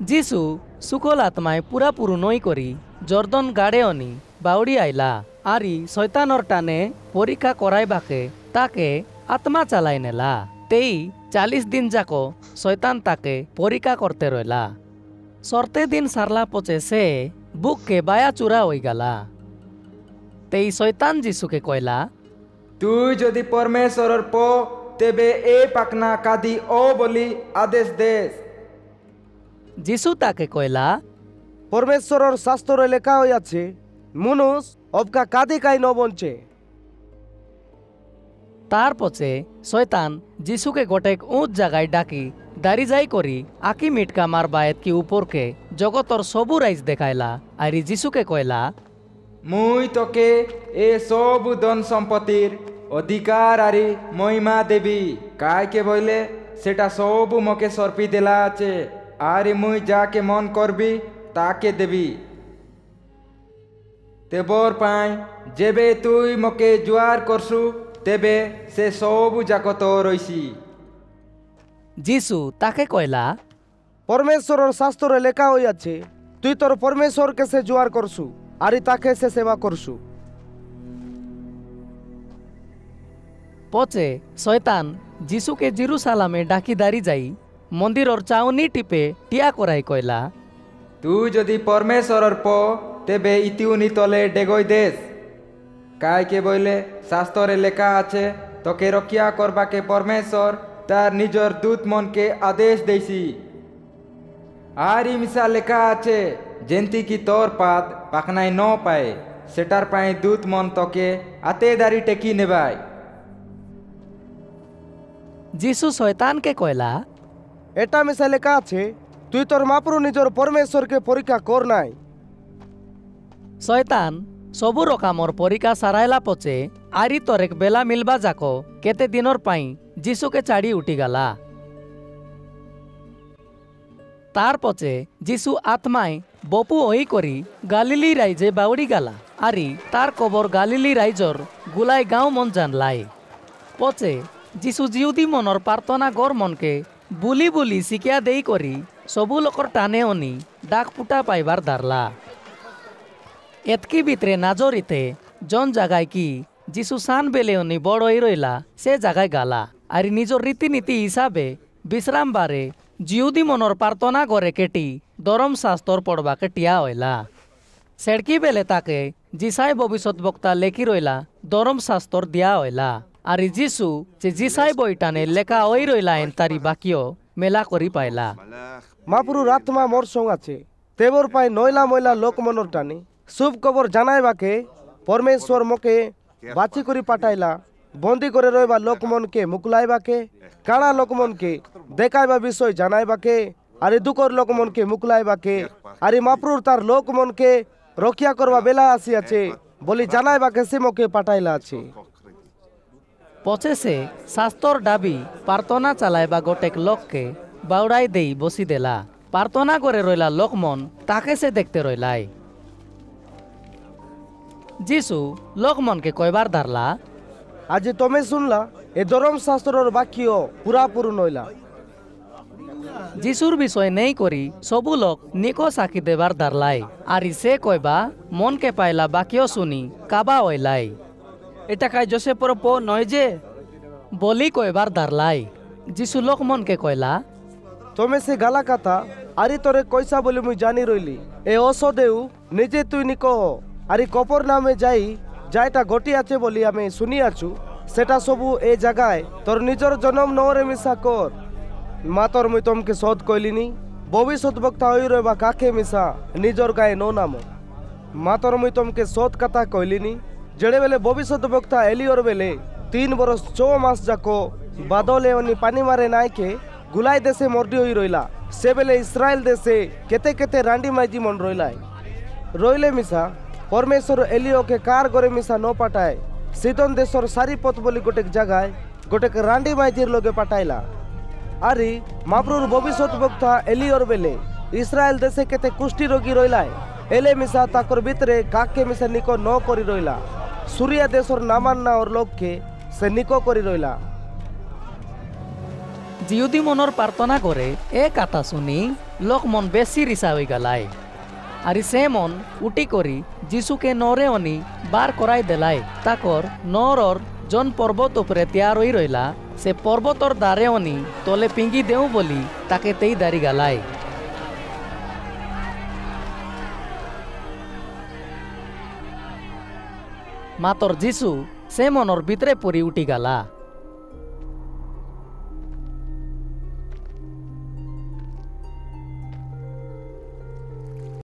যিশু সুকল আত্মায় পুরাপুরু নই করি জর্দন গাড়ে অনি বাউড়ি আইলা আরি শয়তানর টানে পরীক্ষা করাইবাকে তাকে আত্মা চালাই নেলা। তেই 40 দিন যাক শয়তান তাকে পরীক্ষা করতে রইলা। সরতে দিন সারলা পচে সে বুককে বায়া চূড়া হয়ে গেলা। তেই শয়তান যিশুকে কইলা, তুই যদি পরমেশ্বরের পো তেবে এ পাকনা কাদি ও বলি আদেশ দেশ। যিশু তাকে কইলা, পরমেশ্বরের শাস্ত্রে লেখা হইয়াছে, মানুষ অবকা কাদি কাই ন বঞ্চে। তার পছে শয়তান যিশুকে গোটেক উঁচ জায়গায় ডাকি দাঁড়ি যাই করি আকি মিটকা মার বায়েত কি উপরকে জগতর সবু রাইজ দেখাইলা। আর যিশুকে কইলা, মুই তোকে এ সব ধন সম্পত্তির অধিকার আরি মহিমা দেবি, কাইকে বইলে সেটা সব মকে সর্পি দেলা আছে। আর মুই যাকে মন করবি তাকে দেবি। তেবর পাই যেবে তুই মকে জুয়ার করছু তেবে সে সবু যাক তো রইছি। যিশু তাকে কইলা, পরমেশ্বরের শাস্ত্রে লেখা হইয়াছে, তুই তোর পরমেশ্বরকে সে জোয়ার করছু আরি তাকে সে সেবা করছু। পচে শয়তান যিশুকে জেরুসালামে ডাকি দাঁড়ি যাই মন্দিরর চাউনি টিপে টিয়া করাই কইলা, তুই যদি পরমেশ্বরের প তেবে ইতিউনি তলে ডেগই দেশ, কাইকে বইলে শাস্ত্রে লেখা আছে, তোকে রক্ষা করবাকে পরমেশ্বর তার নিজের দূত মনকে আদেশ দেইছি। আর মিশা লেখা আছে, যেন্তি কি তোর পাদ পাখনায় ন পায় সেটার পাই দূত মন তোকে আতে দাঁড়ি টেকি নেবাই। যিশু শয়তানকে কইলা, এটা মিশা লেখা আছে, তুই তোর মাপুরু নিজের পরমেশ্বরকে পরীক্ষা কর নাই। শয়তান সবু রকমর পরীক্ষা সারাইলা পচে আরি তরেক বেলা মিলবা যাক কেতে দিনর পাই যিশুকে ছাড়ি উঠি গেলা। তার পচে যিশু আত্মায় বপু ওই করি গালিলি রাইজে বাউড়ি গালা। আরি তার কবর গালিলি রাইজর গুলাই গাঁও মন জানলাই। পচে যিশু জিউদি মনর প্রার্থনা গর মনকে বুলি বুলি শিকিয়া দেই করি সবু লোকর টানে অনি ডাক ফুটা পাইবার দারলা। এতকি ভিতরে নাজরিতে জন জায়গায় কি যিশু সান বেলে অনি বড় হয়ে রইলা সে জায়গায় গালা। আর নিজের রীতিনীতি হিসাবে বিশ্রাম বারে জিউদি মনর প্রার্থনা করে কেটি দরম শাস্ত্র পড়বাকে টিয়া হইলা। সেড়কি বেলে তাকে যিসাই ভবিষ্যৎ বক্তা লেখি রইলা দরম শাস্ত্র দিয়া হইলা। আর যিশু যে যিসাই বইটানে লেখা ওই রইলা এন তারি বাকিও মেলা করি পাইলা। মাপুরুর আত্মা মোর সঙ্গ আছে, তেবর পাই নইলা ময়লা লোক মনর টানে শুভ খবর জানাইবাকে পরমেশ্বর মকে বাছি করি পাঠাইলা। বন্দি করে রইবা লোকমনকে মুকলাইবাকে, কাড়া লোকমনকে দেখাইবা বিষয় জানাইবাকে, আরে দুকর লোকমনকে মুকলাইবাকে, আরে মাপুরুর তার লোকমনকে রক্ষা করবা বেলা আসিয়াছে বলি জানাইবাকে সে মকে পাঠাইলা আছে। পচেছে শাস্ত্রর দাবি প্রার্থনা চালাইবা গোটেক লোককে বাউড়াই দেই বসি দেলা। প্রার্থনা করে রইলা লোকমন তাকে সে দেখতে রইলাই। যিশু লোকমনকে কয়বার ধারলা, আজ তুমি শুনলা এ ধরম শাস্ত্রর বাক্য পুরাপুরু নইলা। যিশুর বিষয় নেই করি সবু লোক নিকো সাক্ষী দেবার ধারলাই। আর সে কয়বা মনকে পাইলা বাক্য শুনি কাবা ওইলাই। এটা কাই জোসেফর পো নয় যে বলি কয়বার ধারলাই। যিশু লোকমনকে কয়লা, তুমি সে গালা কথা আরি তোরে কইসা বলি মুই জানি রইলি। এ অসদেউ নিজে তুই নিকো আরি কপর নামে যাই যাইটা ঘটি আছে বলি আমি শুনিয়াছু, সেটা সবু এ জায়গায় তোর নিজের জনম নরে মিশা কর। মাতর মুই তমকে সদ কইলিনি, ভবিষ্যৎ বক্তা হই রইবা কাকে মিশা নিজর গায়ে নো নাম। মাতর মুই তমকে সদ কথা কইলিনি, যেড়ে বেলে ভবিষ্যৎ বক্তা এলিওর বেলে 3 বরস 6 মাস যাকো বাদলে অনি পানি মারে নাইকে গুলাই দেশে মর্দি হই রইলা। সে বেলে ইসরায়েল দেশে কেতে কেতে রান্ডি মাইজি মন রইলাই। রইলে মিশা পরমেশ্বর এলিওকে কার গরে মিশা ন পাঠায় সিদন দেশর সারিপথ বলি গোটেক জায়গায় গোটেক রান্ডি মাইজির লোকে পাঠাইলা। আরি মাবরুর ভবিষ্যৎ বক্তা এলিওর বেলে ইসরায়েল দেশে কেতে কুষ্টি রোগী রইলাই। এলে মিশা তাকর ভিতরে কাকে মিশা নিকো ন করি রইলা। সুরিয়া দেশর নামান্না ওর লোককে সে নিকো করি রইলা। জিউদি মনের প্রার্থনা করে এ কথা শুনি লোক মন বেশি রিসা হয়ে গেলায় আর সে মন উটি করি যিশুকে নরে অনি বার করাই দেলাই তাকর নরর জন পর্বত উপরে তৈয়ার হয়ে রইলা সে পর্বতর দ্বারে অনি তলে পিঙ্গি দেও বলি তাকে তেই দাঁড়ি গালাই মাতর যিশু সে মনর ভিতরে পড়ি উঠি গালা